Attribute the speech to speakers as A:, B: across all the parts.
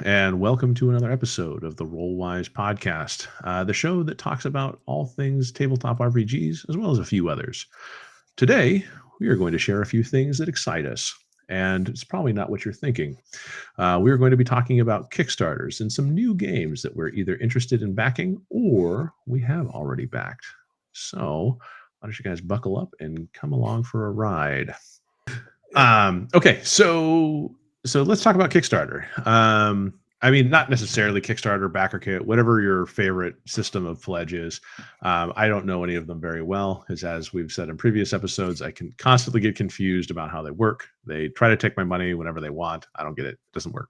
A: and welcome to another episode of the Rollwise podcast, the show that talks about all things tabletop RPGs as well as a few others. Today, we are going to share a few things that excite us, and it's probably not what you're thinking. We are going to be talking about Kickstarters and some new games that we're either interested in backing or we have already backed. So, why don't you guys buckle up and come along for a ride? Okay, so let's talk about Kickstarter. I mean, not necessarily Kickstarter, BackerKit, whatever your favorite system of pledge is. I don't know any of them very well, as we've said in previous episodes, I can constantly get confused about how they work. They try to take my money whenever they want. I don't get it. It doesn't work.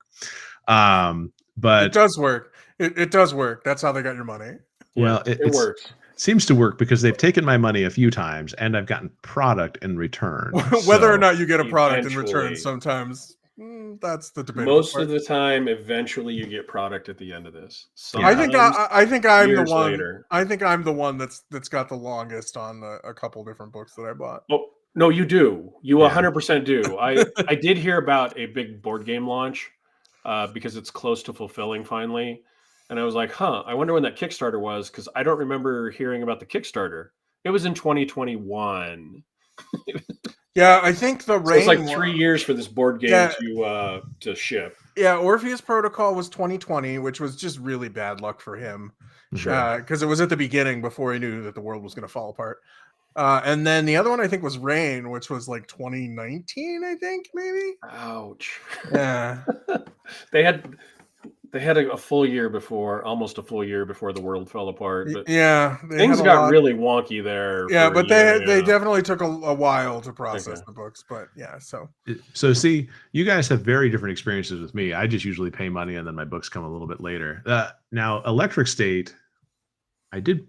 A: But
B: it does work. It does work. That's how they got your money.
A: Well,
C: yeah, it works.
A: Seems to work because they've taken my money a few times and I've gotten product in return.
B: Whether or not you get a product in return, sometimes that's the debate.
C: Most of the time, eventually you get product at the end of this.
B: I think I'm the one. Later. I think I'm the one that's got the longest on a couple different books that I bought.
C: Oh no, you do. You 100% do. I did hear about a big board game launch because it's close to fulfilling finally. And I was like, I wonder when that Kickstarter was, because I don't remember hearing about the Kickstarter. It was in 2021.
B: Yeah, I think the
C: so it's like 3 years for this board game to ship.
B: Yeah, Orpheus Protocol was 2020, which was just really bad luck for him.
A: Sure.
B: Because it was at the beginning before he knew that the world was going to fall apart. And then the other one I think was Rain, which was like 2019, I think, maybe.
C: Ouch.
B: Yeah.
C: They had a full year before, almost a full year before the world fell apart. But
B: things
C: got really wonky there.
B: Yeah, but they definitely took a while to process the books. But
A: so see, you guys have very different experiences with me. I just usually pay money and then my books come a little bit later. Now, Electric State, I did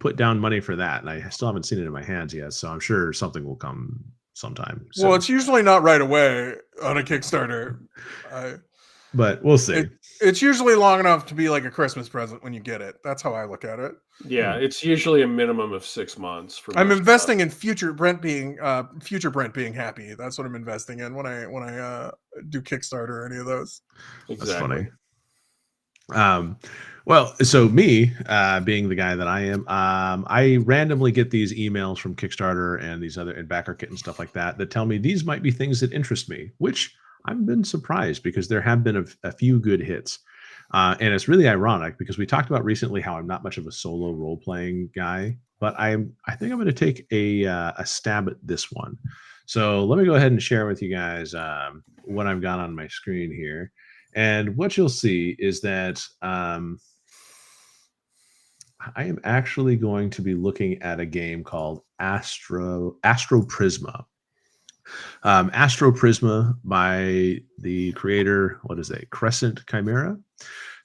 A: put down money for that, and I still haven't seen it in my hands yet. So I'm sure something will come sometime.
B: So. Well, it's usually not right away on a Kickstarter.
A: But we'll see.
B: It's usually long enough to be like a Christmas present when you get it. That's how I look at it.
C: Yeah, it's usually a minimum of 6 months.
B: I'm investing in future Brent being happy. That's what I'm investing in when I do Kickstarter or any of those.
C: Exactly.
A: That's funny. Well, so me being the guy that I am, I randomly get these emails from Kickstarter and these other and BackerKit and stuff like that tell me these might be things that interest me, which I've been surprised because there have been a few good hits. And it's really ironic because we talked about recently how I'm not much of a solo role-playing guy, but I think I'm going to take a stab at this one. So let me go ahead and share with you guys what I've got on my screen here. And what you'll see is that I am actually going to be looking at a game called Astroprisma. Astroprisma by the creator, Crescent Chimera.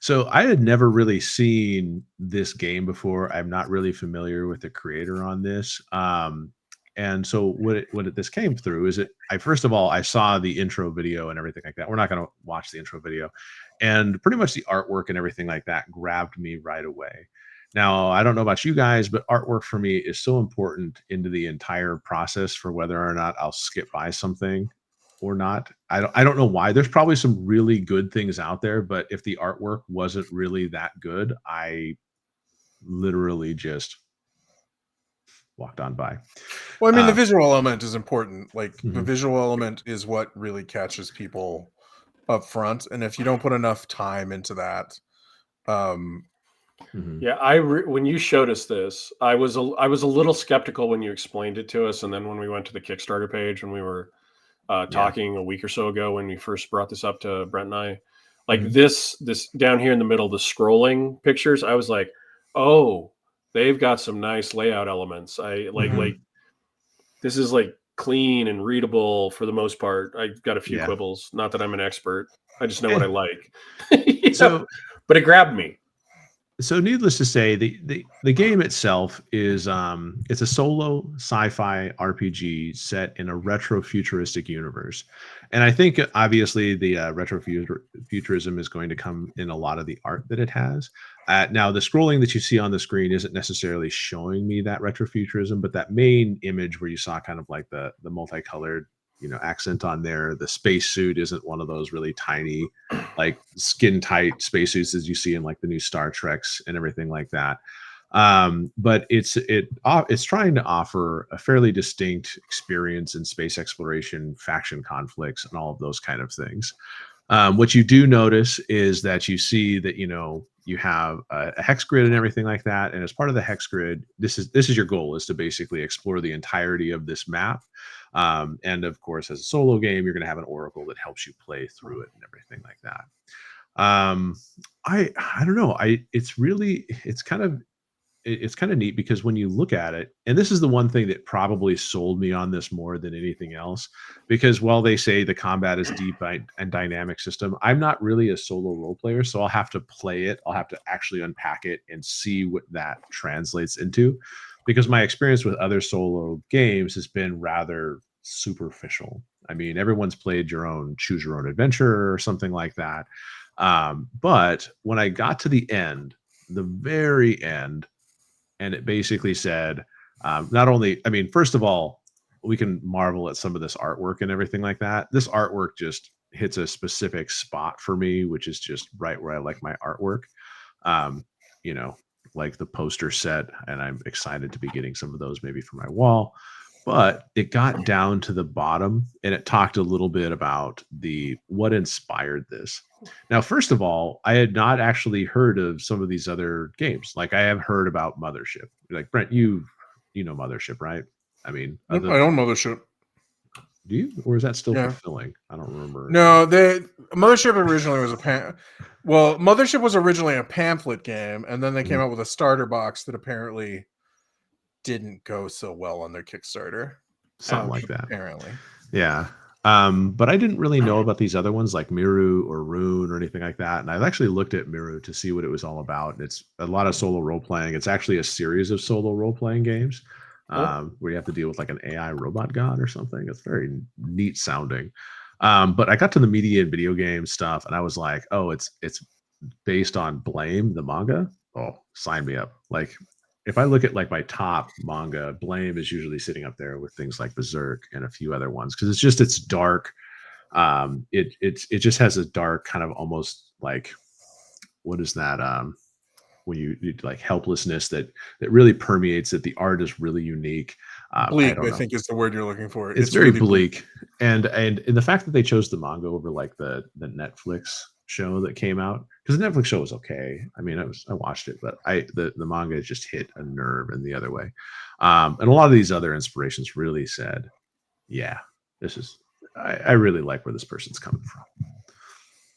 A: So I had never really seen this game before. I'm not really familiar with the creator on this. And so this came through is first of all, I saw the intro video and everything like that. We're not going to watch the intro video. And pretty much the artwork and everything like that grabbed me right away. Now, I don't know about you guys, but artwork for me is so important into the entire process for whether or not I'll skip by something or not. I don't know why. There's probably some really good things out there, but if the artwork wasn't really that good, I literally just walked on by.
B: Well, I mean, the visual element is important. Like the visual element is what really catches people up front. And if you don't put enough time into that,
C: yeah, when you showed us this, I was a little skeptical when you explained it to us, and then when we went to the Kickstarter page when we were talking a week or so ago when we first brought this up to Brent and I, like this down here in the middle, the scrolling pictures, I was like, oh, they've got some nice layout elements. I like this is like clean and readable for the most part. I've got a few quibbles, not that I'm an expert. I just know what I like. But it grabbed me.
A: So needless to say, the game itself is it's a solo sci-fi RPG set in a retrofuturistic universe. And I think obviously the retrofuturism is going to come in a lot of the art that it has. Now, the scrolling that you see on the screen isn't necessarily showing me that retrofuturism, but that main image where you saw kind of like the multicolored accent on there. The spacesuit isn't one of those really tiny, like skin tight spacesuits as you see in like the new Star Treks and everything like that. But it's trying to offer a fairly distinct experience in space exploration, faction conflicts, and all of those kind of things. What you do notice is that you see that you have a hex grid and everything like that, and as part of the hex grid, this is your goal, is to basically explore the entirety of this map. And of course, as a solo game, you're going to have an oracle that helps you play through it and everything like that. I don't know. It's kind of neat because when you look at it, and this is the one thing that probably sold me on this more than anything else, because while they say the combat is deep and dynamic system, I'm not really a solo role player, so I'll have to play it. I'll have to actually unpack it and see what that translates into, because my experience with other solo games has been rather superficial. I mean, everyone's played your own choose your own adventure or something like that. But when I got to the end, the very end, and it basically said, not only, I mean, first of all, we can marvel at some of this artwork and everything like that. This artwork just hits a specific spot for me, which is just right where I like my artwork. You know, like the poster set, and I'm excited to be getting some of those maybe for my wall. But it got down to the bottom, and it talked a little bit about what inspired this. Now, first of all, I had not actually heard of some of these other games. Like, I have heard about Mothership. Like, Brent, you know Mothership, right? I mean,
B: I own Mothership.
A: Do you, or is that still fulfilling? I don't remember.
B: No, Mothership originally was Mothership was originally a pamphlet game, and then they came out with a starter box that apparently didn't go so well on their Kickstarter.
A: Something like that.
B: Apparently.
A: Yeah. But I didn't really know about these other ones like Miru or Rune or anything like that. And I've actually looked at Miru to see what it was all about. And it's a lot of solo role playing. It's actually a series of solo role playing games where you have to deal with like an AI robot god or something. It's very neat sounding. But I got to the media and video game stuff, and I was like, oh, it's based on Blame, the manga. Oh, sign me up. Like, if I look at like my top manga, Blame is usually sitting up there with things like Berserk and a few other ones, because it's dark. It just has a dark kind of almost like, what is that? When you like helplessness that really permeates it. The art is really unique.
B: Bleak, I think is the word you're looking for.
A: It's very really bleak. And the fact that they chose the manga over like the Netflix show that came out, because the Netflix show was okay. I mean, I watched it, but the manga just hit a nerve in the other way. And a lot of these other inspirations really said, yeah, this is, I really like where this person's coming from.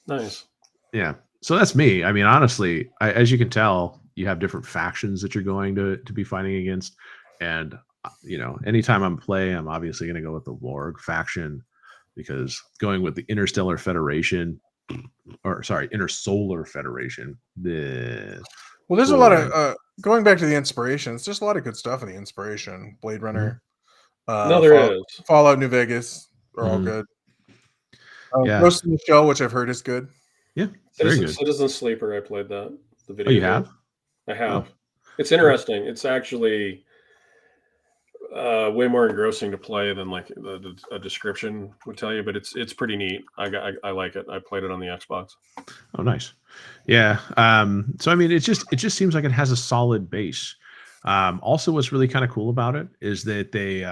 C: Nice.
A: Yeah. So that's me. I mean, honestly, as you can tell, you have different factions that you're going to be fighting against. And, anytime I'm playing, I'm obviously going to go with the Warg faction, because going with the Interstellar Federation, Intersolar Federation.
B: Well, there's a lot of, going back to the inspirations, there's a lot of good stuff in the inspiration. Blade Runner.
C: There is.
B: Fallout New Vegas are all good. Ghost in the Shell, which I've heard is good.
A: Yeah, very good.
C: Citizen Sleeper, I played that. The video.
A: Oh, you have?
C: I have. Oh. It's interesting. It's actually way more engrossing to play than like a description would tell you, but it's pretty neat. I like it. I played it on the Xbox.
A: Oh, nice. Yeah. So I mean, it just seems like it has a solid base. Also, what's really kind of cool about it is that they,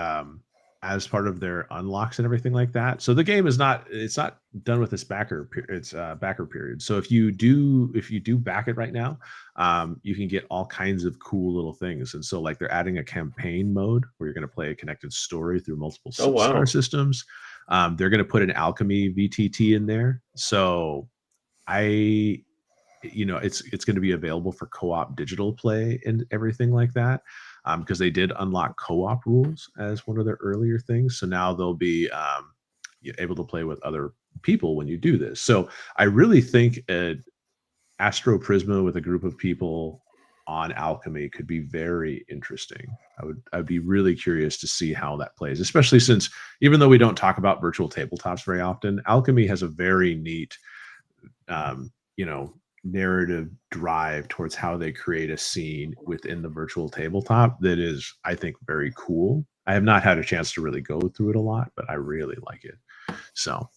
A: as part of their unlocks and everything like that. So the game is not done with its backer period. So if you do back it right now, you can get all kinds of cool little things. And so like they're adding a campaign mode where you're going to play a connected story through multiple star systems. They're going to put an alchemy VTT in there. So it's going to be available for co-op digital play and everything like that. Because they did unlock co-op rules as one of their earlier things. So now they'll be able to play with other people when you do this. So I really think Astroprisma with a group of people on alchemy could be very interesting. I'd be really curious to see how that plays, especially since even though we don't talk about virtual tabletops very often, alchemy has a very neat, narrative drive towards how they create a scene within the virtual tabletop that is, I think, very cool. I have not had a chance to really go through it a lot, but I really like it. So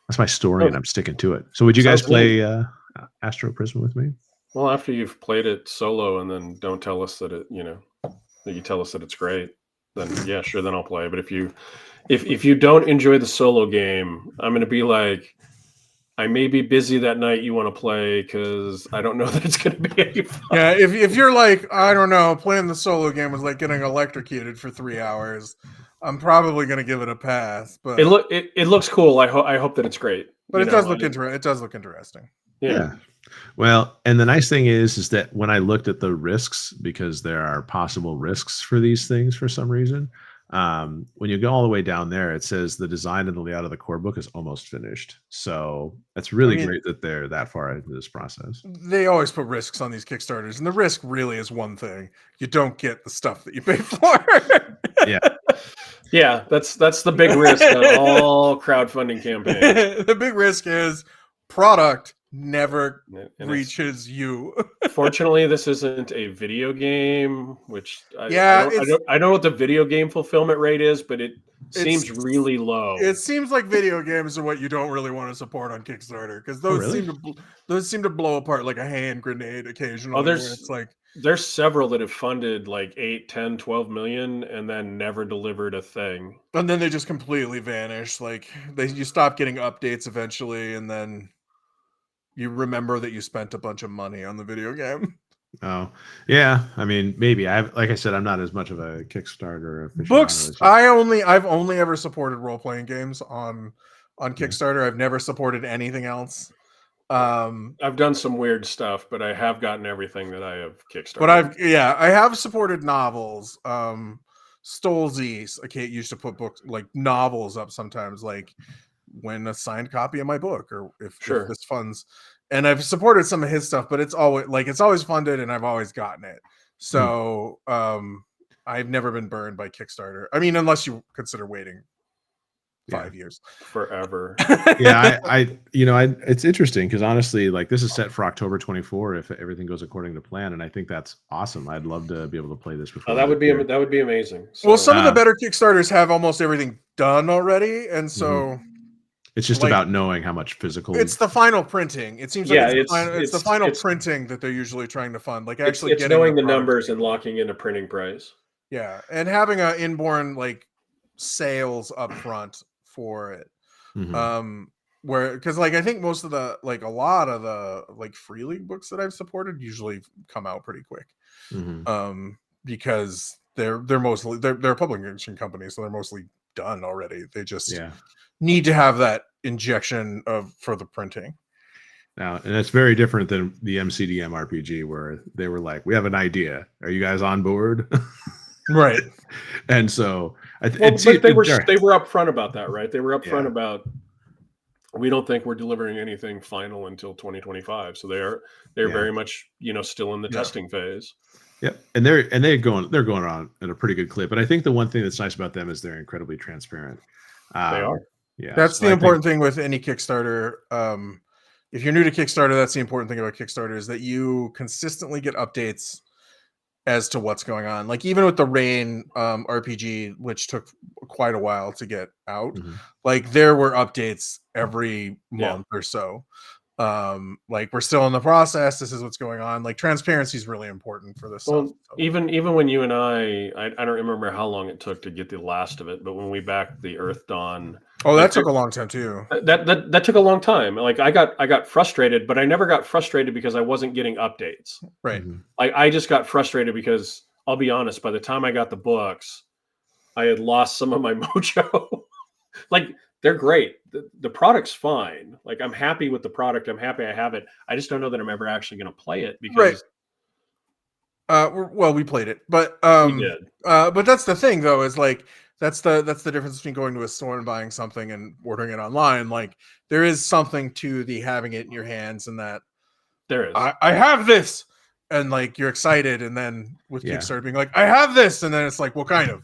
A: that's my story, and I'm sticking to it. So would you guys
C: Sounds
A: play Astroprisma with me?
C: Well, after you've played it solo and then don't tell us that that you tell us that it's great, then yeah, sure, then I'll play. But if you don't enjoy the solo game, I'm going to be like, I may be busy that night you want to play because I don't know that it's going to be any fun.
B: Yeah, if you're like, I don't know, playing the solo game was like getting electrocuted for 3 hours, I'm probably going to give it a pass. But
C: it looks cool. I hope that it's great.
B: But it does look interesting.
A: Yeah. Well, and the nice thing is that when I looked at the risks, because there are possible risks for these things for some reason, when you go all the way down there, it says the design and the layout of the core book is almost finished. So that's really great that they're that far into this process.
B: They always put risks on these Kickstarters, and the risk really is one thing: you don't get the stuff that you pay for.
A: Yeah.
C: Yeah, that's the big risk of all crowdfunding campaigns.
B: The big risk is product never
C: And
B: reaches you.
C: Fortunately, this isn't a video game, which I don't know what the video game fulfillment rate is, but it seems really low.
B: It seems like video games are what you don't really want to support on Kickstarter, because those seem to blow apart like a hand grenade occasionally.
C: There's several that have funded like 8, 10, 12 million and then never delivered a thing.
B: And then they just completely vanish. Like you stop getting updates eventually, and then you remember that you spent a bunch of money on the video game.
A: Oh, yeah. I mean, maybe like I said, I'm not as much of a Kickstarter
B: books. I've only ever supported role-playing games on Kickstarter. I've never supported anything else.
C: I've done some weird stuff, but I have gotten everything that I have Kickstarted.
B: But I have supported novels. Stolze, used to put books like novels up sometimes, like when a signed copy of my book, or if this funds. And I've supported some of his stuff, but it's always funded, and I've always gotten it. So I've never been burned by Kickstarter. I mean, unless you consider waiting 5 years,
C: forever.
A: Yeah, it's interesting because honestly, like, this is set for October 24 if everything goes according to plan, and I think that's awesome. I'd love to be able to play this before.
C: That would be amazing.
B: So, well, some of the better Kickstarters have almost everything done already, and so
A: it's just about knowing how much physical.
B: It's the final printing. It seems like it's the final printing that they're usually trying to fund. Like actually,
C: it's knowing the numbers and locking in a printing price.
B: Yeah, and having an inborn like sales up front for it. Where, because like I think most of the a lot of the like free league books that I've supported usually come out pretty quick. Because they're publishing companies, so they're mostly done already. They just need to have that injection for the printing.
A: Now, and it's very different than the MCDM RPG, where they were like, "We have an idea. Are you guys on board?"
B: Right.
A: And so,
C: they were upfront about that, right? They were upfront about, we don't think we're delivering anything final until 2025. So they're very much still in the testing phase.
A: Yep, and they're going on at a pretty good clip. But I think the one thing that's nice about them is they're incredibly transparent.
C: They are.
A: Yeah,
B: that's the important thing with any Kickstarter. If you're new to Kickstarter, that's the important thing about Kickstarter, is that you consistently get updates as to what's going on. Like even with the Rain RPG, which took quite a while to get out, like there were updates every month or so. Like we're still in the process. This is what's going on. Like transparency is really important for this stuff.
C: Even when you and I don't remember how long it took to get the last of it, but when we backed the Earth Dawn,
B: that took a long time too.
C: That took a long time. Like I got frustrated, but I never got frustrated because I wasn't getting updates.
B: Right.
C: I just got frustrated because, I'll be honest, by the time I got the books, I had lost some of my mojo. Like, they're great. The product's fine. Like, I'm happy with the product. I'm happy I have it. I just don't know that I'm ever actually going to play it because.
B: Well, we played it, but
C: we did.
B: But that's the thing, though, is like that's the difference between going to a store and buying something and ordering it online. Like, there is something to the having it in your hands, and that
C: there is.
B: I have this, and like you're excited, and then with Kickstarter being like, I have this, and then it's like, well, kind of.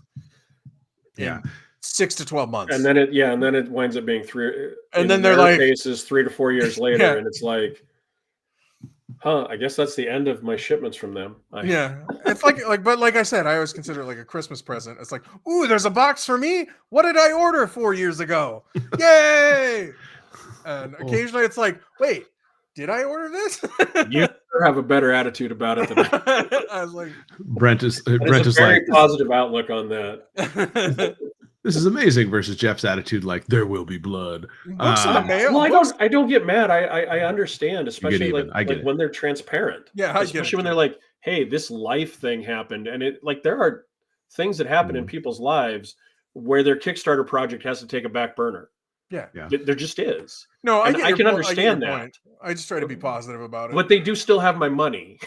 A: Yeah.
B: 6 to 12 months,
C: and then it winds up being 3.
B: And then they're like,
C: cases 3 to 4 years later, and it's like, Huh? I guess that's the end of my shipments from them.
B: Yeah, it's but like I said, I always consider it like a Christmas present. It's like, ooh, there's a box for me. What did I order 4 years ago? Yay! And occasionally it's like, wait, did I order this?
C: You have a better attitude about it than I.
B: I was like,
A: Brent is
C: There's a very
A: like,
C: positive outlook on that.
A: this is amazing versus Jeff's attitude like there will be blood.
B: Books in the mail.
C: Well, I don't get mad. I understand, especially
A: even. I get
C: like
A: it.
C: when they're transparent.
B: Yeah, I get
C: especially
B: it,
C: when they're like, hey, this life thing happened, and it like there are things that happen in people's lives where their Kickstarter project has to take a back burner.
B: Yeah.
C: There just is.
B: No,
C: I can understand that.
B: Point. I just try to be positive about it.
C: But they do still have my money.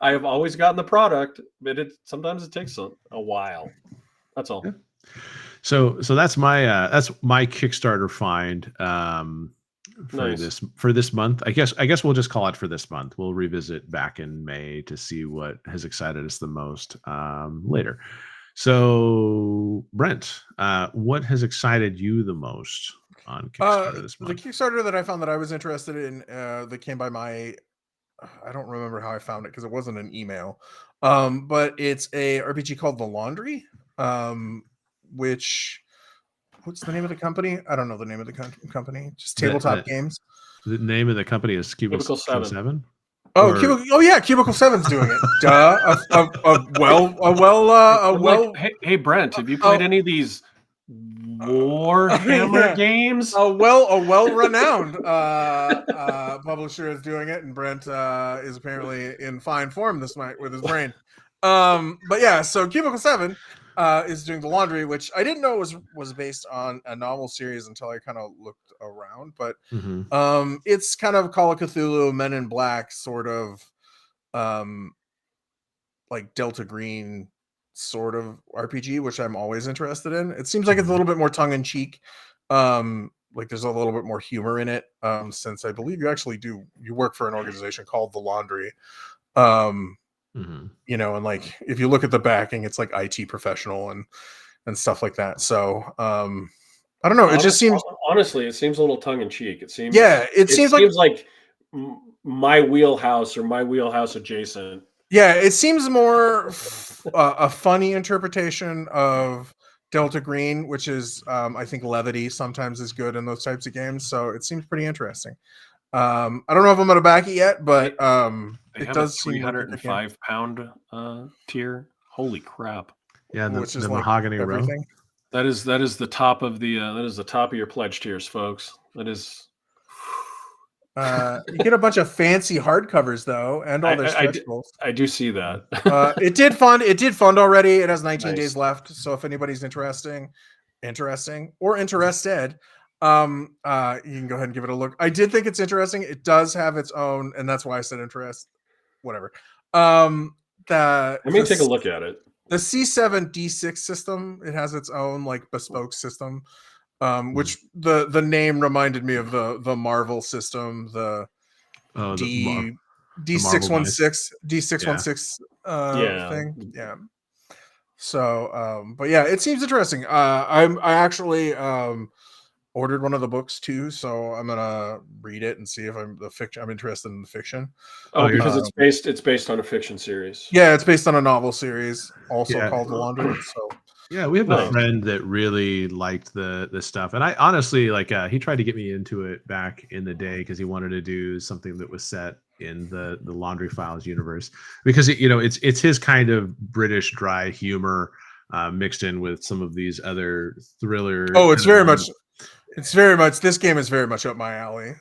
C: I have always gotten the product, but sometimes it takes a while. That's all.
A: Yeah. So that's my Kickstarter find for this month. I guess we'll just call it for this month. We'll revisit back in May to see what has excited us the most later. So Brent, what has excited you the most on Kickstarter this month?
B: The Kickstarter that I found that I was interested in that came by my, I don't remember how I found it because it wasn't an email, but it's a RPG called The Laundry, which, what's the name of the company? I don't know the name of the company. Just Tabletop Games.
A: The name of the company is Cubicle 7.
B: Oh, Cubicle 7's doing it. Duh.
C: Hey, Brent, have you played any of these Warhammer games?
B: A well-renowned publisher is doing it, and Brent is apparently in fine form this night with his brain. But yeah, so Cubicle 7 is doing The Laundry, which I didn't know was based on a novel series until I kind of looked around, but it's kind of Call of Cthulhu, Men in Black sort of like Delta Green sort of RPG, which I'm always interested in. It seems like it's a little bit more tongue-in-cheek, like there's a little bit more humor in it, since I believe you work for an organization called The Laundry. You know, and like if you look at the backing, it's like IT professional and stuff like that. So I don't know. It just seems,
C: honestly, it seems a little tongue in cheek. It seems,
B: it seems like
C: my wheelhouse or my wheelhouse adjacent.
B: Yeah, it seems more a funny interpretation of Delta Green, which is, I think levity sometimes is good in those types of games. So it seems pretty interesting. I don't know if I'm going to back it yet, but it does seem
C: 305-pound tier. Holy crap!
A: Yeah,
B: which is
A: the
B: like
A: mahogany row.
C: That is the top of the top of your pledge tiers, folks. That is.
B: You get a bunch of fancy hardcovers though, and all their stretch goals.
C: I do see that.
B: It did fund already. It has 19 days left. So if anybody's interested, you can go ahead and give it a look. I did think it's interesting. It does have its own, and that's why I said interest. Whatever.
C: Let me take a look at it.
B: The C7 D6 system, it has its own like bespoke system, which the name reminded me of the Marvel system, the D616 thing. Yeah. So, but yeah, it seems interesting. I actually ordered one of the books too, so I'm gonna read it and see if I'm interested in the fiction.
C: Oh, because it's based on a fiction series.
B: Yeah, it's based on a novel series, also called The Laundry. So
A: yeah, we have a friend that really liked the stuff, and I honestly he tried to get me into it back in the day because he wanted to do something that was set in the Laundry Files universe, because it's his kind of British dry humor mixed in with some of these other thriller.
B: Oh, it's very much this game is very much up my alley.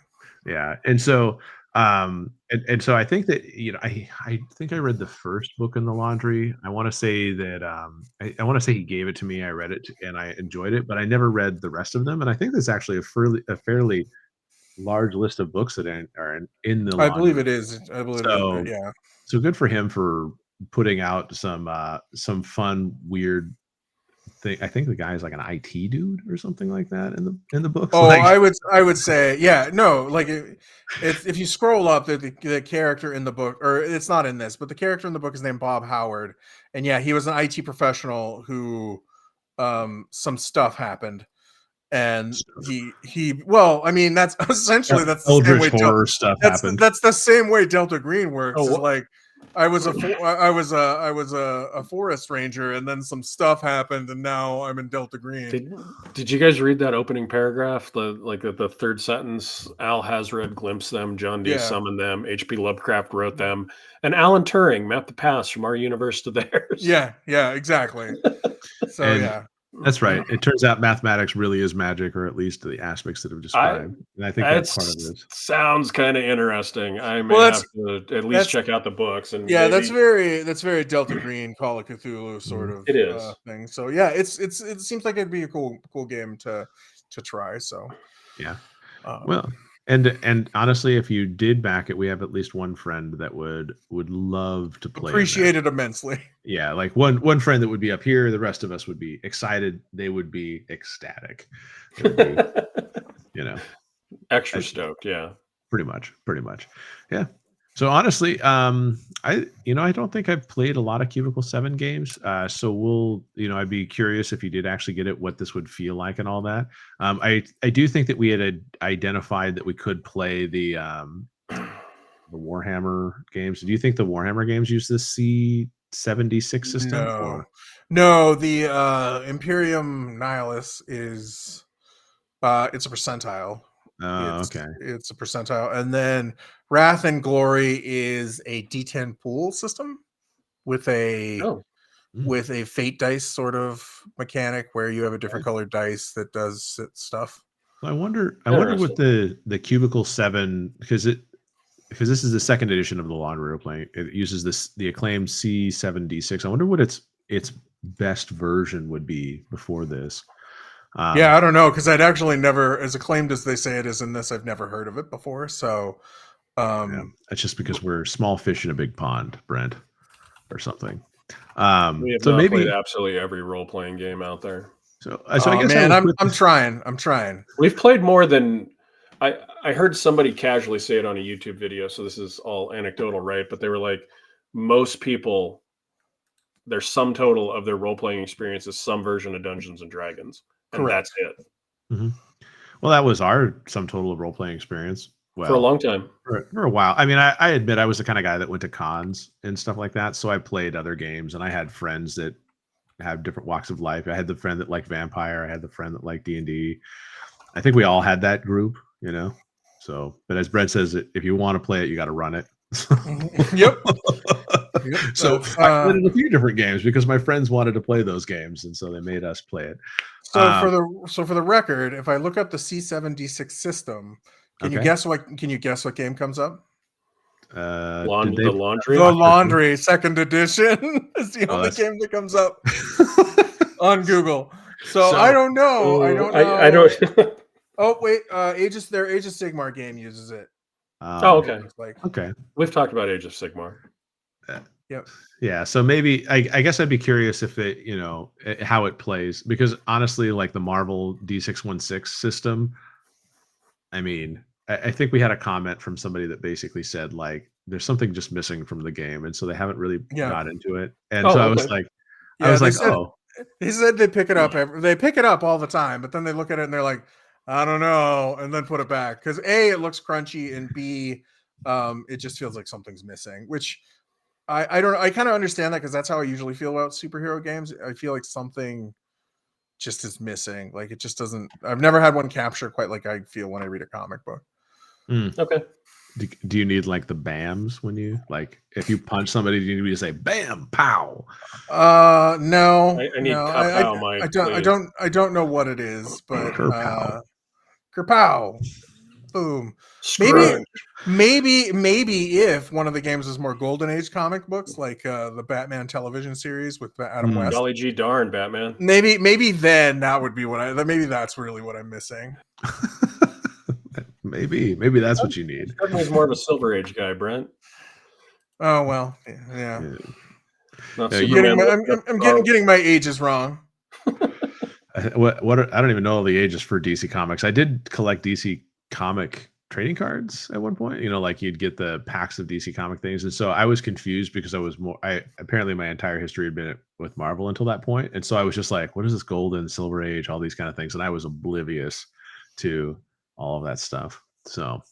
A: Yeah, and so and so I think that I think I read the first book in The Laundry. I want to say that I want to say he gave it to me. I read it and I enjoyed it, but I never read the rest of them. And I think there's actually a fairly large list of books that are in the Laundry.
B: I believe it is. I believe it. Yeah.
A: So good for him for putting out some fun, weird thing. I think the guy is like an IT dude or something like that in the books.
B: Oh, I would say, yeah, no, like if you scroll up, the character in the book, or it's not in this, but the character in the book is named Bob Howard, and yeah, he was an IT professional who some stuff happened, and he well, I mean, that's essentially that's the same
A: Eldritch
B: way
A: horror stuff happened.
B: that's the same way Delta Green works.
C: Oh,
B: Is like I was a forest ranger, and then some stuff happened, and now I'm in Delta Green.
C: Did you guys read that opening paragraph? The third sentence: Al Hazred glimpsed them, John Dee summoned them, H.P. Lovecraft wrote them, and Alan Turing mapped the past from our universe to theirs.
B: Yeah, exactly. So
A: And that's right. It turns out mathematics really is magic, or at least the aspects that have described. And I think that's part of this.
C: Sounds kind of interesting. I may have to at least check out the books. And
B: that's very Delta Green, Call of Cthulhu sort of thing. So yeah, it seems like it'd be a cool game to try. So
A: yeah, well. And honestly, if you did back it, we have at least one friend that would love to play.
B: Appreciate it immensely.
A: Yeah, like one friend that would be up here. The rest of us would be excited. They would be ecstatic. Be,
C: extra stoked. Yeah,
A: pretty much. Yeah. So honestly, I don't think I've played a lot of Cubicle 7 games. So I'd be curious if you did actually get it, what this would feel like and all that. I do think that we had identified that we could play the Warhammer games. Do you think the Warhammer games use this C76 system?
B: No, the Imperium Nihilus is it's a percentile.
A: Okay.
B: It's a percentile, and then Wrath and Glory is a D10 pool system with a fate dice sort of mechanic where you have a different colored dice that does stuff.
A: I wonder what the Cubicle 7, because this is the second edition of the Laundry playing. It uses the acclaimed C7D6. I wonder what its best version would be before this.
B: I don't know, because I'd actually never, as acclaimed as they say it is in this, I've never heard of it before. So
A: that's just because we're small fish in a big pond, Brent, or something.
C: We have not played absolutely every role-playing game out there.
A: So I guess,
B: man, I'm trying.
C: We've played more than I heard somebody casually say it on a YouTube video. So this is all anecdotal, right? But they were like, most people, their sum total of their role-playing experience is some version of Dungeons and Dragons. And that's it.
A: Mm-hmm. Well, that was our sum total of role-playing experience. Well,
C: for a long time.
A: For a while. I mean, I admit I was the kind of guy that went to cons and stuff like that. So I played other games, and I had friends that have different walks of life. I had the friend that liked Vampire. I had the friend that liked D&D. I think we all had that group, So, but as Brent says, if you want to play it, you got to run it.
B: Yep.
A: So I played a few different games because my friends wanted to play those games, and so they made us play it.
B: So for the record, if I look up the C7D6 system, can you guess what game comes up?
C: The Laundry.
B: The Laundry second edition is the only game that comes up on Google. So I don't know. I don't. Oh wait, their Age of Sigmar game uses it.
C: Okay.
A: Okay.
C: We've talked about Age of Sigmar.
B: Yep.
A: Yeah. So maybe I guess I'd be curious if it, how it plays, because honestly, like the Marvel D616 system, I mean, I think we had a comment from somebody that basically said like there's something just missing from the game, and so they haven't really got into it. And I was like,
B: he said they pick it up. They pick it up all the time, but then they look at it and they're like, I don't know, and then put it back because A, it looks crunchy, and B, it just feels like something's missing. Which I don't. I kind of understand that because that's how I usually feel about superhero games. I feel like something just is missing. Like it just doesn't. I've never had one capture quite like I feel when I read a comic book.
C: Okay.
A: Do you need like the BAMs when you like if you punch somebody? Do you need to say BAM, pow?
B: No.
C: I need pow.
B: I don't know what it is, but kerpow, boom. Maybe if one of the games is more Golden Age comic books, like the Batman television series with Adam West.
C: Golly gee darn, Batman.
B: Maybe then that would be maybe that's really what I'm missing.
A: Maybe that's what you need.
C: He's more of a Silver Age guy, Brent.
B: Oh well, yeah.
C: Not
B: I'm getting my ages wrong.
A: What I don't even know the ages for DC Comics. I did collect DC comic trading cards at one point. Like you'd get the packs of DC comic things, and so I was confused because I apparently my entire history had been with Marvel until that point, and so I was just like, what is this Golden, Silver Age, all these kind of things, and I was oblivious to all of that stuff. So,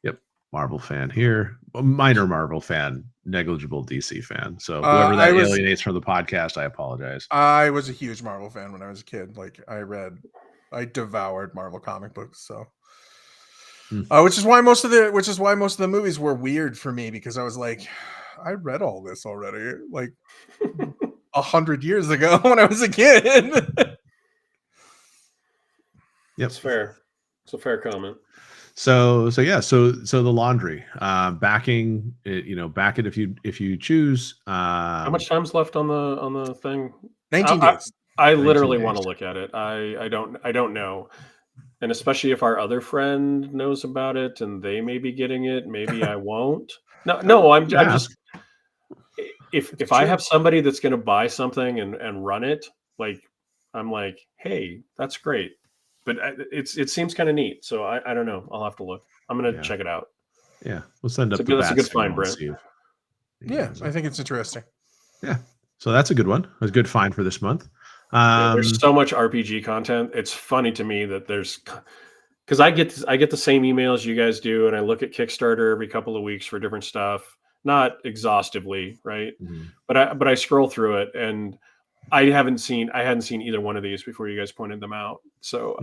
A: yep, Marvel fan here, a minor Marvel fan, negligible DC fan. So whoever that alienates from the podcast, I apologize.
B: I was a huge Marvel fan when I was a kid. Like I devoured Marvel comic books. So, which is why most of the movies were weird for me, because I was like, I read all this already, like 100 years ago when I was a kid.
A: Yep,
C: it's fair. It's a fair comment.
A: So the laundry, backing it, back it if you choose.
C: How much time's left on the thing?
B: 19 days.
C: I literally want to look at it. I don't know. And especially if our other friend knows about it and they may be getting it, maybe I won't. No, I'm just, if I have somebody that's going to buy something and run it, like, I'm like, hey, that's great. But it seems kind of neat. So I don't know. I'll have to look. I'm going to check it out.
A: Yeah. We'll send up
C: the that's a good find, Brent.
B: Yeah, I think it's interesting.
A: Yeah. So that's a good one. It's a good find for this month.
C: There's so much RPG content. It's funny to me that because I get the same emails you guys do, and I look at Kickstarter every couple of weeks for different stuff, not exhaustively, right? Mm-hmm. But I scroll through it, and I hadn't seen either one of these before you guys pointed them out. So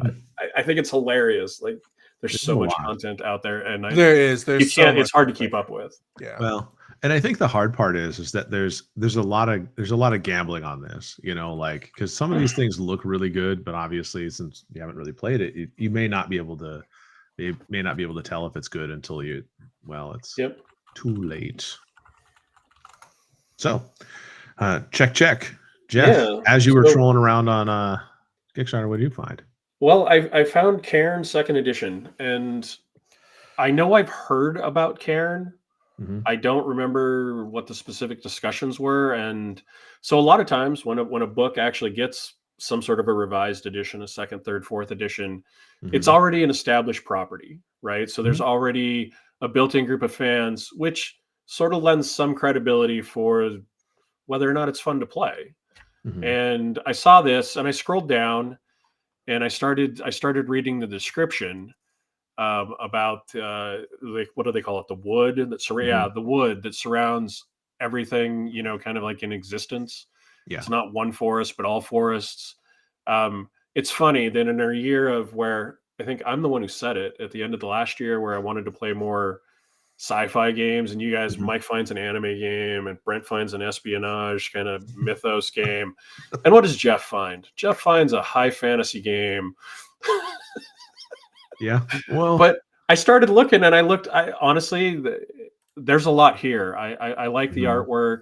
C: I think it's hilarious. Like there's so much content out there, and
B: there's
C: it's hard to keep up with.
B: Yeah.
A: Well, and I think the hard part is that there's a lot of gambling on this, like, because some of these things look really good, but obviously since you haven't really played it, you may not be able to tell if it's good until it's too late. So check. Jeff, as you were trolling around on Kickstarter, what did you find?
C: Well, I found Cairn 2nd edition, and I know I've heard about Cairn. Mm-hmm. I don't remember what the specific discussions were, and so a lot of times when a book actually gets some sort of a revised edition, a 2nd, 3rd, 4th edition, it's already an established property, right? So there's already a built-in group of fans, which sort of lends some credibility for whether or not it's fun to play. Mm-hmm. And I saw this, and I scrolled down, and I started reading the description about like, what do they call it? The wood that the wood that surrounds everything, kind of like in existence. Yeah. It's not one forest, but all forests. It's funny that in a year of where I think I'm the one who said it at the end of the last year, where I wanted to play more sci-fi games, and you guys, Mike finds an anime game, and Brent finds an espionage kind of mythos game. And what does Jeff find? Jeff finds a high fantasy game.
A: Yeah. Well,
C: but I started looking, and honestly, there's a lot here. I like the artwork.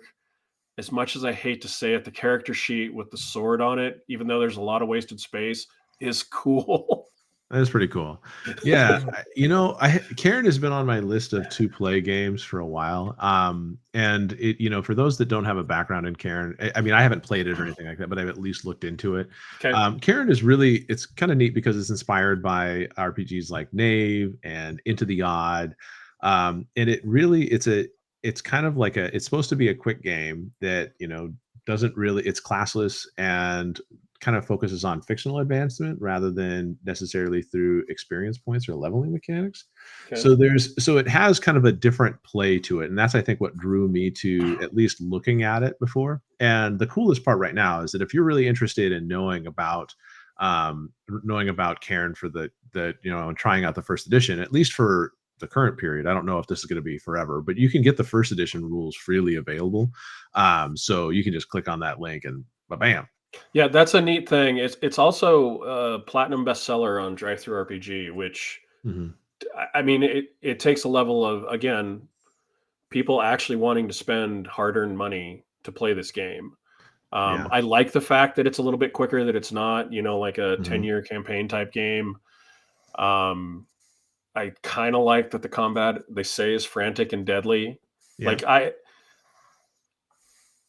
C: As much as I hate to say it, the character sheet with the sword on it, even though there's a lot of wasted space, is cool.
A: That is pretty cool. Yeah. Cairn has been on my list of to play games for a while. And it, for those that don't have a background in Cairn, I mean, I haven't played it or anything like that, but I've at least looked into it. Okay. Cairn is it's kind of neat because it's inspired by RPGs like Knave and Into the Odd. And it's kind of like it's supposed to be a quick game that, it's classless and kind of focuses on fictional advancement rather than necessarily through experience points or leveling mechanics. Okay. So it has kind of a different play to it. And that's, I think, what drew me to at least looking at it before. And the coolest part right now is that if you're really interested in knowing about Cairn for the and trying out the 1st edition, at least for the current period, I don't know if this is going to be forever, but you can get the 1st edition rules freely available. So you can just click on that link and bam.
C: Yeah, that's a neat thing. It's also a platinum bestseller on DriveThruRPG, which I mean, it takes a level of, again, people actually wanting to spend hard-earned money to play this game. I like the fact that it's a little bit quicker, that it's not, like a 10-year campaign type game. I kind of like that the combat, they say, is frantic and deadly. Yeah. Like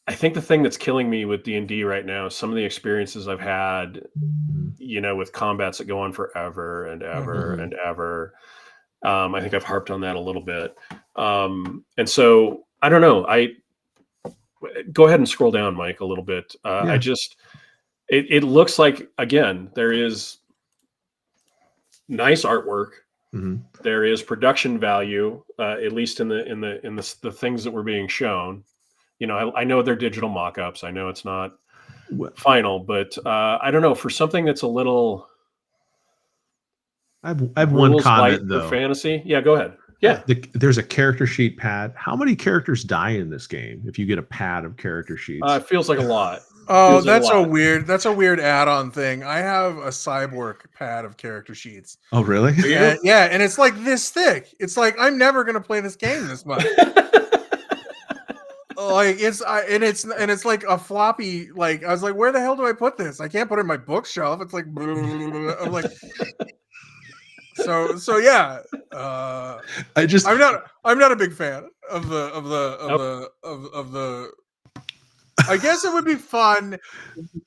C: I think the thing that's killing me with D&D right now is some of the experiences I've had, with combats that go on forever and ever and ever. I think I've harped on that a little bit. And so I don't know. Go ahead and scroll down, Mike, a little bit.
A: Yeah.
C: It looks like, again, there is nice artwork.
A: Mhm.
C: There is production value, at least in the things that were being shown. I know they're digital mock-ups. I know it's not final, but I don't know, for something that's a little
A: I have one
C: rules light
A: comment
C: for
A: though.
C: fantasy. Yeah, go ahead. Yeah.
A: There's a character sheet pad. How many characters die in this game if you get a pad of character sheets?
C: It feels like a lot.
B: Oh,
C: Feels like
B: that's
C: a
B: a
C: lot.
B: weird. That's a weird add-on thing. I have a cyborg pad of character sheets.
A: Oh, really?
C: Do you?
B: And it's like this thick. It's like I'm never gonna play this game this much. Like it's like a floppy. Like I was like, where the hell do I put this? I can't put it in my bookshelf. It's like I'm like. So yeah. I'm not a big fan of the I guess it would be fun.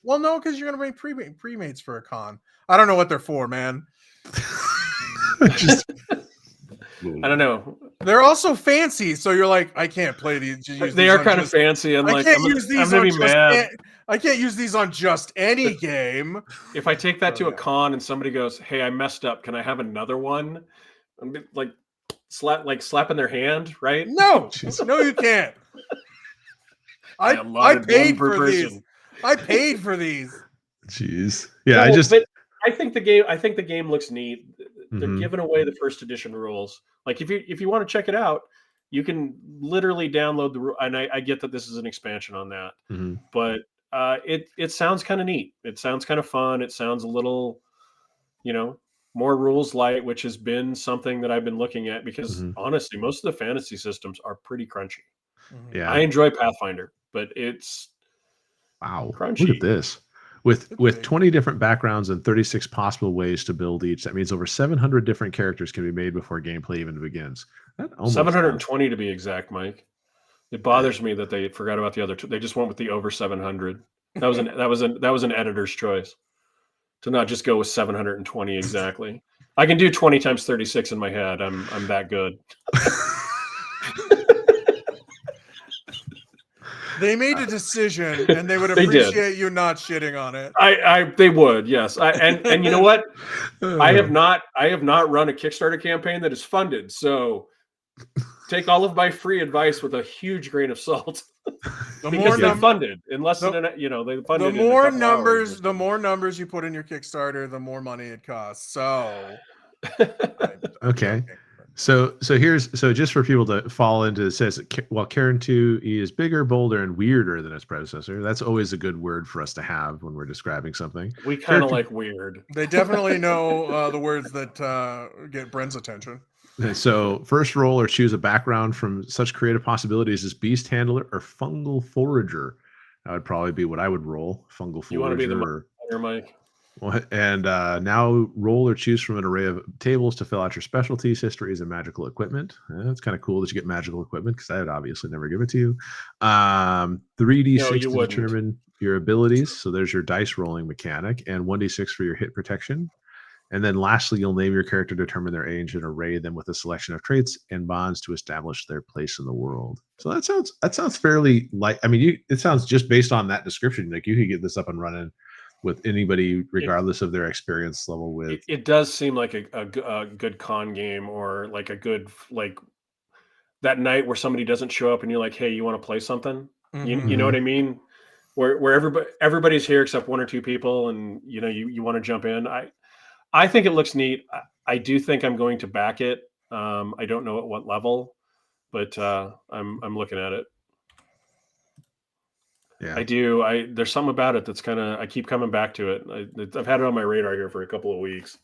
B: Well, no, because you're gonna bring pre-mates for a con. I don't know what they're for, man.
A: Just,
C: I don't know.
B: They're also fancy, so you're like, I can't play these.
C: They are kind of fancy, and
B: I can't use these.
C: I'm gonna be mad.
B: I can't use these on just any game.
C: If I take that to a con and somebody goes, "Hey, I messed up. Can I have another one?" I'm like slapping their hand, right?
B: No, no, you can't. I paid for these. I paid for these.
A: Jeez. Yeah,
C: no, but I think the game looks neat. They're giving away the first edition rules. Like if you want to check it out, you can literally download the and I get that this is an expansion on that. But it sounds kind of neat. It sounds kind of fun. It sounds a little, more rules light, which has been something that I've been looking at because honestly, most of the fantasy systems are pretty crunchy.
A: Yeah.
C: I enjoy Pathfinder, but it's crunchy.
A: Look at this. With 20 different backgrounds and 36 possible ways to build each, that means over 700 different characters can be made before gameplay even begins.
C: 720 to be exact, Mike. It bothers me that they forgot about the other two. They just went with the over 700. That was an editor's choice to not just go with 720 exactly. I can do 20 times 36 in my head. I'm that good.
B: They made a decision, and they would appreciate you not shitting on it.
C: They would, yes. And you know what? I have not run a Kickstarter campaign that is funded. So take all of my free advice with a huge grain of salt. Because they funded in less than they funded.
B: The more numbers you put in your Kickstarter, the more money it costs. So
A: okay. So just for people to fall into, it says, while Cairn 2 is bigger, bolder, and weirder than its predecessor. That's always a good word for us to have when we're describing something.
C: We kind of like weird.
B: They definitely know the words that get Brent's attention.
A: So first roll or choose a background from such creative possibilities as Beast Handler or Fungal Forager. That would probably be what I would roll. Fungal Forager.
C: You want to be the Mike?
A: And now roll or choose from an array of tables to fill out your specialties, histories, and magical equipment. It's kind of cool that you get magical equipment because I would obviously never give it to you. 3d6 to determine your abilities. So there's your dice rolling mechanic, and 1d6 for your hit protection. And then lastly, you'll name your character, determine their age, and array them with a selection of traits and bonds to establish their place in the world. So that sounds fairly light. I mean, it sounds just based on that description, like you could get this up and running with anybody, regardless of their experience level. With
C: it does seem like a good con game, or like a good that night where somebody doesn't show up and you're like, hey, you want to play something? You know what I mean? Where everybody's here except one or two people, and you want to jump in. I think it looks neat. I do think I'm going to back it. I don't know at what level, but I'm looking at it.
A: Yeah,
C: I do. There's something about it that's kind of, I keep coming back to it. I've had it on my radar here for a couple of weeks.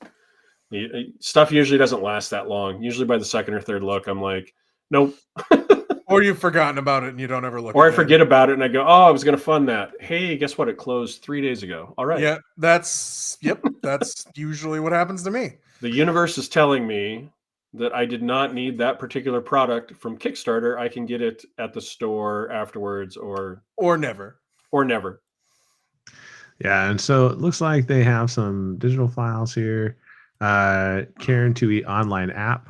C: Stuff usually doesn't last that long. Usually by the second or third look, I'm like, nope.
B: Or you've forgotten about it and you don't ever look.
C: Or I forget about it and I go, oh, I was going to fund that. Hey, guess what? It closed 3 days ago. All right.
B: Yeah, that's usually what happens to me.
C: The universe is telling me that I did not need that particular product from Kickstarter. I can get it at the store afterwards, or
B: never.
A: Yeah, and so it looks like they have some digital files here. Cairn 2e online app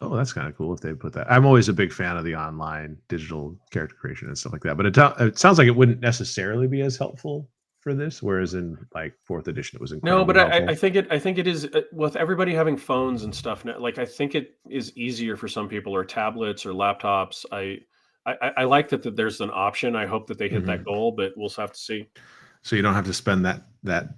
A: Oh, that's kind of cool if they put that. I'm always a big fan of the online digital character creation and stuff like that. But it sounds like it wouldn't necessarily be as helpful for this, whereas in like fourth edition, it was
C: No,
A: incredibly
C: but
A: helpful.
C: I think it is with everybody having phones and stuff now. Like I think it is easier for some people, or tablets or laptops. I like that there's an option. I hope that they hit that goal, but we'll have to see.
A: So you don't have to spend that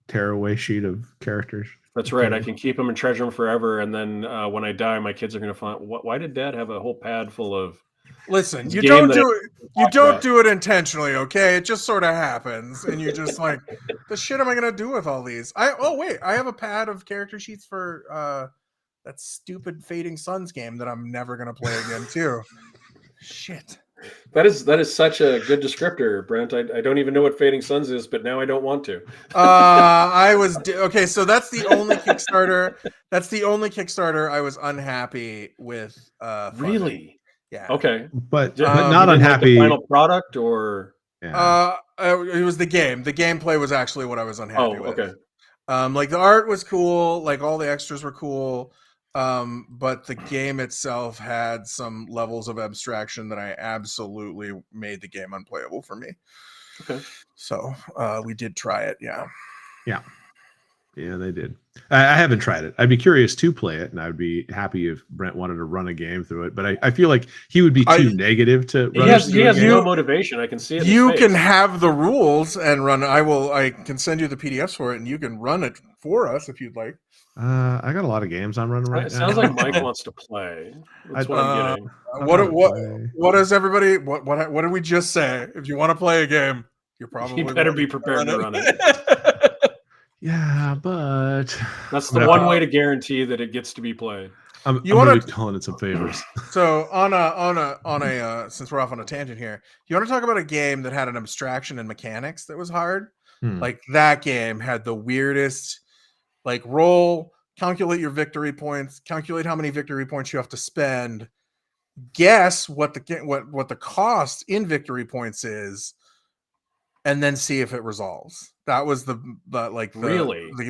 A: tearaway sheet of characters.
C: That's right. I can keep them and treasure them forever, and then when I die, my kids are going to find, why did Dad have a whole pad full of?
B: Listen, you don't do it. You don't do it intentionally, okay? It just sort of happens, and you're just like, the shit am I gonna do with all these? I have a pad of character sheets for that stupid Fading Suns game that I'm never gonna play again too. Shit.
C: That is such a good descriptor, Brent. I don't even know what Fading Suns is, but now I don't want to.
B: Okay, so that's the only Kickstarter. That's the only Kickstarter I was unhappy with.
C: Really?
B: Yeah.
C: Okay,
A: but not unhappy.
C: Like the final product, or
B: it was the game. The gameplay was actually what I was unhappy with.
C: Okay.
B: Like the art was cool, like all the extras were cool, but the game itself had some levels of abstraction that I absolutely made the game unplayable for me.
C: Okay.
B: So we did try it.
A: Yeah, they did. I haven't tried it. I'd be curious to play it, and I would be happy if Brent wanted to run a game through it. But I feel like he would be too negative to run.
C: He has no motivation. I can see it.
B: You can have the rules and run. I can send you the PDFs for it, and you can run it for us if you'd like.
A: I got a lot of games I'm running right now.
C: It sounds like Mike wants to play. That's what I'm getting.
B: What does everybody? What did we just say? If you want to play a game, you
C: better be prepared to run it.
A: Yeah, but
C: that's the one way to guarantee that it gets to be played.
A: I'm going to be calling it some favors.
B: So on a since we're off on a tangent here, you want to talk about a game that had an abstraction and mechanics that was hard? Like that game had the weirdest, like roll, calculate your victory points, calculate how many victory points you have to spend, guess what the cost in victory points is, and then see if it resolves. That was the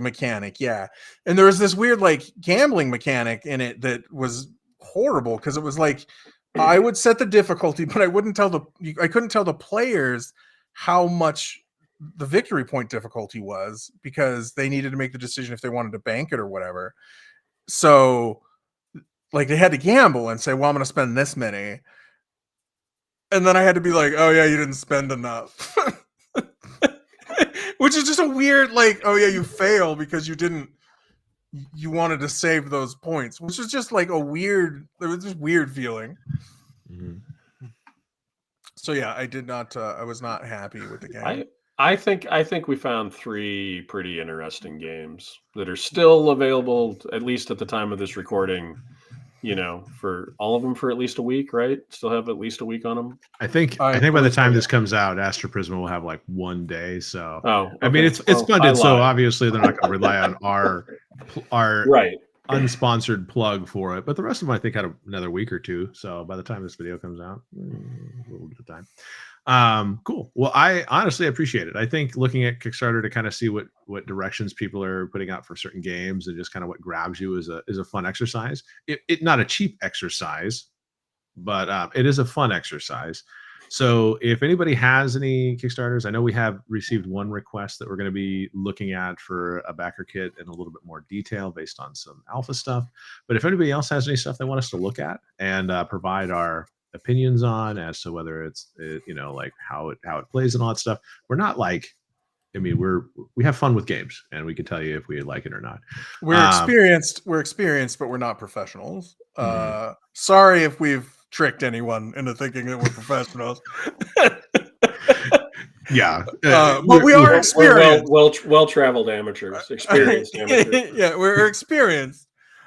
B: mechanic, yeah. And there was this weird like gambling mechanic in it that was horrible because it was like I would set the difficulty, but I couldn't tell the players how much the victory point difficulty was because they needed to make the decision if they wanted to bank it or whatever. So like they had to gamble and say, well, I'm going to spend this many. And then I had to be like, oh yeah, you didn't spend enough. Which is just a weird, like, oh yeah, you fail because you wanted to save those points, which is just like it was just weird feeling. Mm-hmm. So yeah, I was not happy with the game.
C: I think we found 3 pretty interesting games that are still available, at least at the time of this recording. For all of them for at least a week, right? Still have at least a week on them.
A: I think by the time this comes out, Astroprisma will have like 1 day. So,
C: okay.
A: I mean, it's funded, so obviously they're not going to rely on our
C: right
A: unsponsored plug for it. But the rest of them, I think, had another week or 2. So by the time this video comes out, a little bit of time. Cool. Well, I honestly appreciate it. I think looking at Kickstarter to kind of see what directions people are putting out for certain games and just kind of what grabs you is a fun exercise. It not a cheap exercise, but it is a fun exercise. So if anybody has any Kickstarters, I know we have received one request that we're going to be looking at for a backer kit in a little bit more detail based on some alpha stuff. But if anybody else has any stuff they want us to look at and provide our opinions on as to whether it's like how it plays and all that stuff, we're not like, I mean, we have fun with games and we can tell you if we like it or not.
B: We're experienced, but we're not professionals. Sorry if we've tricked anyone into thinking that we're professionals.
A: Yeah,
B: but we are experienced.
C: We're well-traveled amateurs, experienced amateurs.
B: Yeah, we're experienced.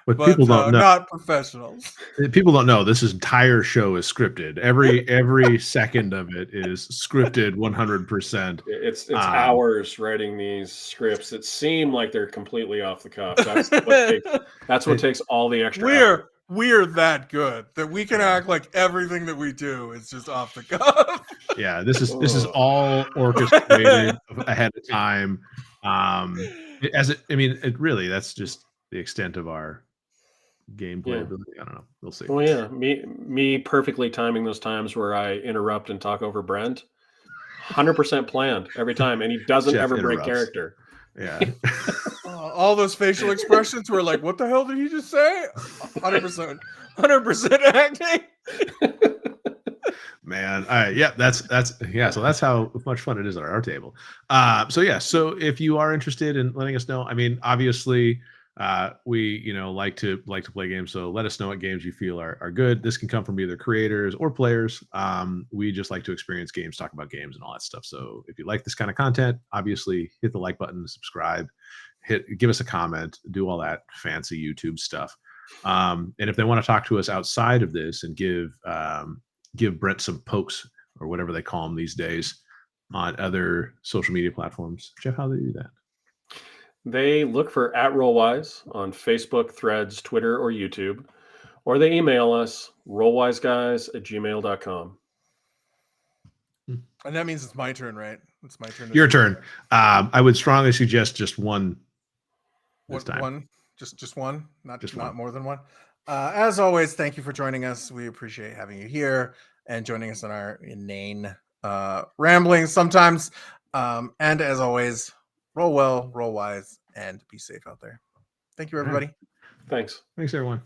A: But people don't know.
B: Not professionals.
A: People don't know this entire show is scripted. Every second of it is scripted 100%.
C: It's hours writing these scripts that seem like they're completely off the cuff. That's what takes all the extra.
B: We're that good that we can act like everything that we do is just off the cuff.
A: Yeah, this is all orchestrated ahead of time. It really, that's just the extent of our game
C: Yeah.
A: playability. I don't know. We'll see.
C: Well, yeah, me perfectly timing those times where I interrupt and talk over Brent. 100% planned every time, and he doesn't
A: Jeff
C: ever break
A: interrupts.
C: character.
A: Yeah.
B: All those facial expressions were like, what the hell did he just say? 100% acting.
A: Man, all right, yeah, that's yeah. So that's how much fun it is at our table. So yeah, so if you are interested in letting us know, I mean, obviously, we like to play games. So let us know what games you feel are good. This can come from either creators or players. We just like to experience games, talk about games, and all that stuff. So if you like this kind of content, obviously hit the like button, subscribe, give us a comment, do all that fancy YouTube stuff. And if they want to talk to us outside of this and give Brent some pokes or whatever they call them these days on other social media platforms. Jeff, how do they do that?
C: They look for @Rollwise on Facebook, Threads, Twitter, or YouTube, or they email us rollwiseguys@gmail.com.
B: And that means it's my turn, right? It's my turn.
A: Your turn. I would strongly suggest just one. This time.
B: One, just one, not
A: one.
B: more than one. As always, thank you for joining us. We appreciate having you here and joining us in our inane ramblings sometimes. And as always, roll well, roll wise, and be safe out there. Thank you, everybody.
C: Thanks.
A: Thanks, everyone.